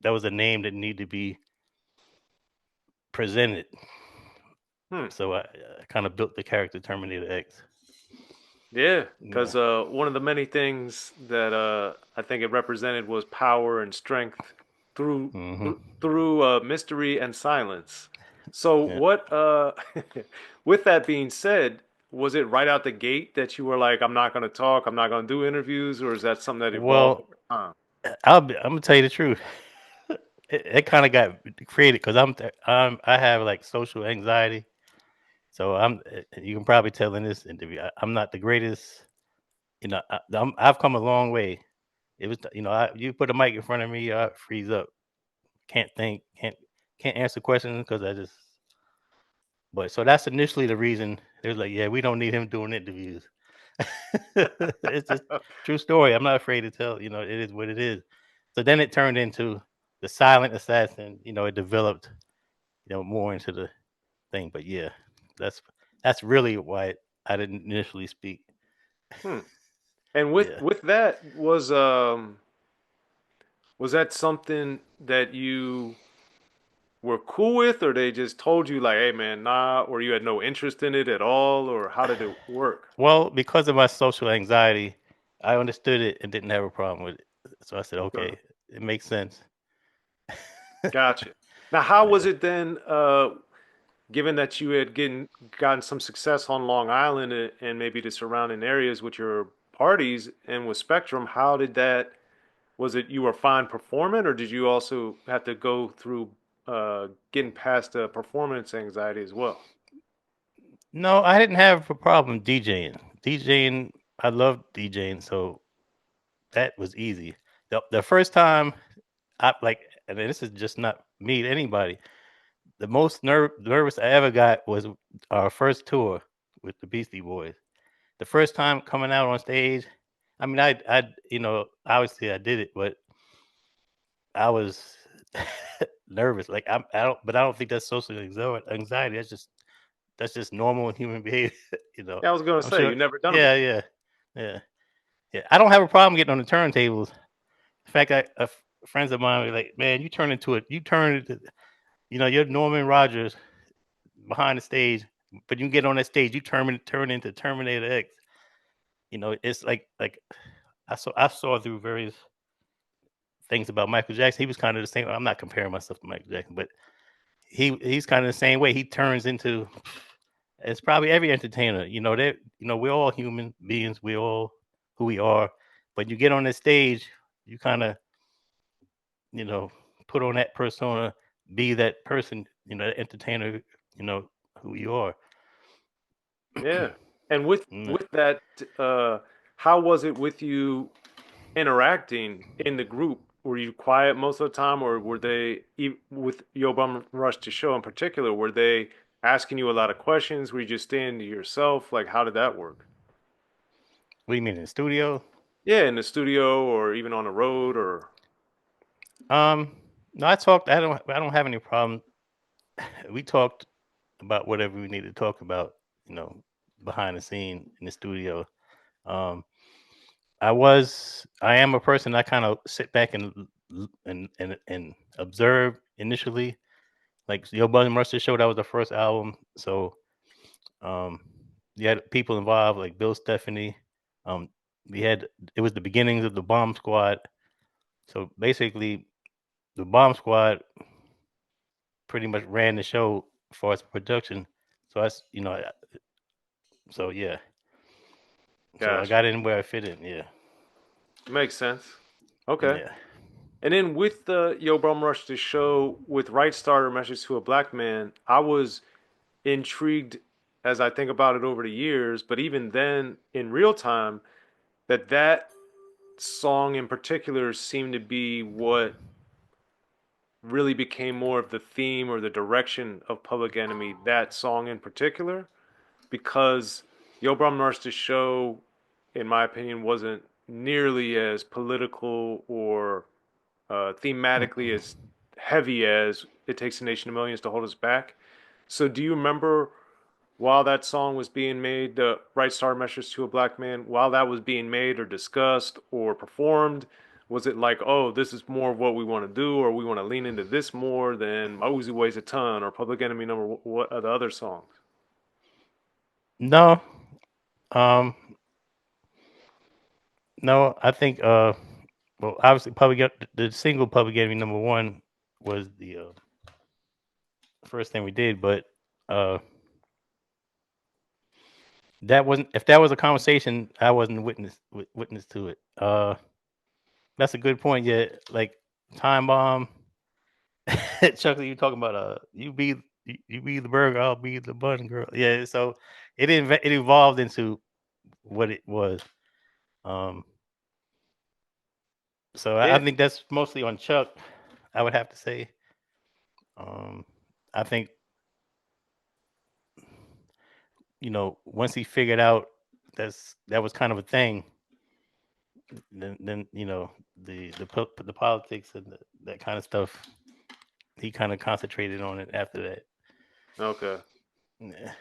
that was a name that needed to be presented. Hmm. So I kind of built the character Terminator X. Yeah, Yeah. because one of the many things that I think it represented was power and strength through Hmm. through mystery and silence. So Yeah. what with that being said, was it right out the gate that you were like, I'm not going to talk, I'm not going to do interviews, or is that something that evolved Well, over time? I'm gonna tell you the truth. It kind of got created because I have like social anxiety, so you can probably tell in this interview I'm not the greatest. I've come a long way. It was you put a mic in front of me, I freeze up, can't think, can't answer questions because I just. But so that's initially the reason. It was like, yeah, we don't need him doing interviews. It's just true story. I'm not afraid to tell. It is what it is. So then it turned into the silent assassin. It developed, more into the thing. But yeah, that's that's really why I didn't initially speak. Hmm. And with Yeah. with that was that something that you were cool with, or they just told you like, "Hey, man, nah," or you had no interest in it at all, or how did it work? Well, because of my social anxiety, I understood it and didn't have a problem with it. So I said, Okay, okay, it makes sense. gotcha. Now, how was Yeah. it then? Given that you had gotten some success on Long Island and maybe the surrounding areas with your parties and with Spectrum, how did that? Was it you were fine performing, or did you also have to go through getting past the performance anxiety as well? No, I didn't have a problem DJing. DJing, I loved DJing, so that was easy. The first time I like, and this is just not me, anybody. The most nervous I ever got was our first tour with the Beastie Boys. The first time coming out on stage, I mean, obviously I did it, but I was nervous. Like I don't, but I don't think that's social anxiety. That's just normal human behavior. you know, Yeah, I was gonna I'm say sure. you never done them Yeah, before. yeah, yeah, yeah. I don't have a problem getting on the turntables. In fact, friends of mine were like, "Man, you turn into, you're Norman Rogers behind the stage, but you get on that stage, you turn into Terminator X. It's like I saw through various things about Michael Jackson. He was kind of the same. I'm not comparing myself to Michael Jackson, but he's kind of the same way. He turns into. It's probably every entertainer. We're all human beings. We all who we are. But you get on the stage, you kind of you know put on that persona, be that person. That entertainer. You know who you are. Yeah. And with Mm. with that, how was it with you interacting in the group? Were you quiet most of the time, or were they with Yo Bum Rush to Show in particular? Were they asking you a lot of questions? Were you just staying to yourself? Like, how did that work? What do you mean in the studio? Yeah, in the studio or even on the road, or Um, no, I talked. I don't have any problem. We talked about whatever we needed to talk about. You know, behind the scene in the studio. Um, I am a person I kind of sit back and observe initially. Like Yo Buzz Mercer Show, that was the first album. So um you had people involved like Bill Stephanie. Um we had it was the beginnings of the Bomb Squad. So basically the Bomb Squad pretty much ran the show as far as production. So so yeah. So I gotcha. got in where I fit in, yeah. Makes sense. Okay. Yeah. And then with the Yo Bum Rush to Show with Right Starter Message to a Black Man, I was intrigued as I think about it over the years, but even then in real time, that song in particular seemed to be what really became more of the theme or the direction of Public Enemy, that song in particular, because Yo Brum Nurse to Show, in my opinion, wasn't nearly as political or thematically as heavy as It Takes a Nation of Millions to Hold Us Back. So do you remember while that song was being made, the Right Star Message to a Black Man, while that was being made or discussed or performed, Was it like, oh, this is more of what we want to do, or we want to lean into this more than My Uzi Weighs a Ton or Public Enemy number what are the other songs? No, um, no, I think well, obviously, the single Public Enemy number one was the first thing we did, but uh, that wasn't. If that was a conversation, I wasn't witness to it. That's a good point. Yeah, like Time Bomb. Chuck, you talking about you be the burger, I'll be the bun girl. Yeah, so it evolved into what it was. Um, so I Yeah. think that's mostly on Chuck. I would have to say. Um, I think once he figured out that was kind of a thing, then the politics and that kind of stuff, he kind of concentrated on it after that. Okay. Yeah.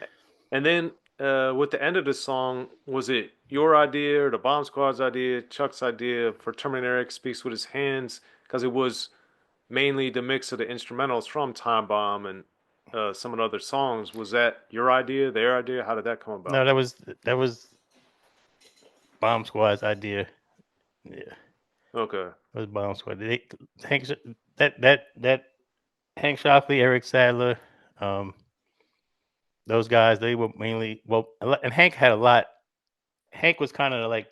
And then with the end of the song, was it your idea or the Bomb Squad's idea, Chuck's idea for Terminator Speaks with his hands? Because it was mainly the mix of the instrumentals from Time Bomb and some of the other songs. Was that your idea, their idea? How did that come No, about? that was Bomb Squad's idea. Yeah, Okay. it was Bomb Squad. Hank, that Hank Shockley, Eric Sadler, um, those guys, they were mainly and Hank had a lot. Hank was kind of like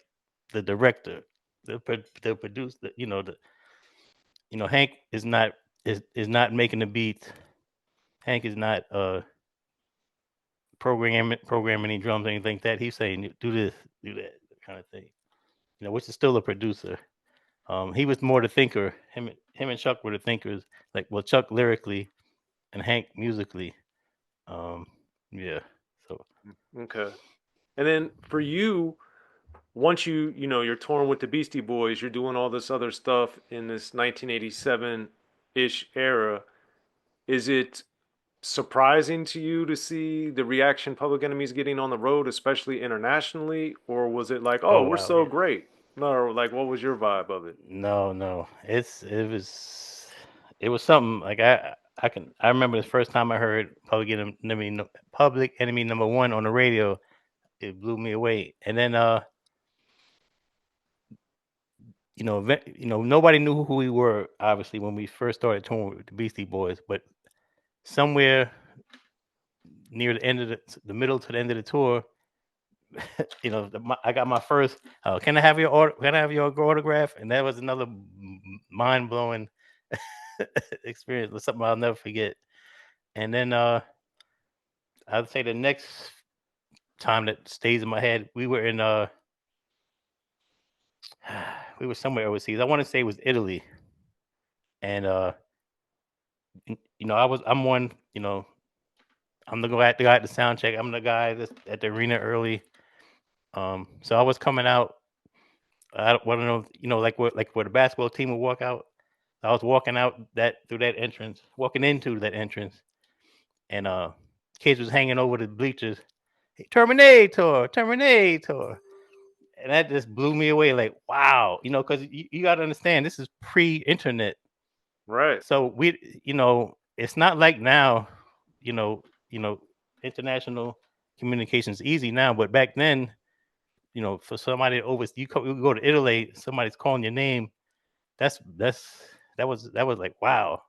the director, the producer. Hank is not making the beats. Hank is not programming any drums or anything like that. He's saying do this, do that kind of thing. Which is still a producer. He was more the thinker. Him and Chuck were the thinkers. Chuck lyrically and Hank musically. Yeah. So Okay. And then for you, once you're touring with the Beastie Boys, you're doing all this other stuff in this 1987-ish era. Is it surprising to you to see the reaction Public Enemy's getting on the road, especially internationally, or was it like, oh, oh we're wow, so yeah. great? No, like what was your vibe of it? No. It was something like I remember the first time I heard Public Enemy number one on the radio. It blew me away. And then nobody knew who we were, obviously, when we first started touring with the Beastie Boys. But somewhere near the end of the middle to the end of the tour, I got my first. Can I have Can I have your autograph? And that was another mind blowing experience. Was something I'll never forget. And then I'd say the next time that stays in my head, we were in we were somewhere overseas. I want to say it was Italy, and I'm one. I'm the guy at the sound check. I'm the guy that's at the arena early. So I was coming out. I don't want to know, where the basketball team would walk out. I was walking out walking into that entrance, and kids was hanging over the bleachers. Hey, Terminator, Terminator, and that just blew me away. Like, wow, because you got to understand, this is pre-internet, Right. so it's not like now, you know, international communication is easy now, but back then, for somebody you go to Italy, somebody's calling your name. That's that was like, wow.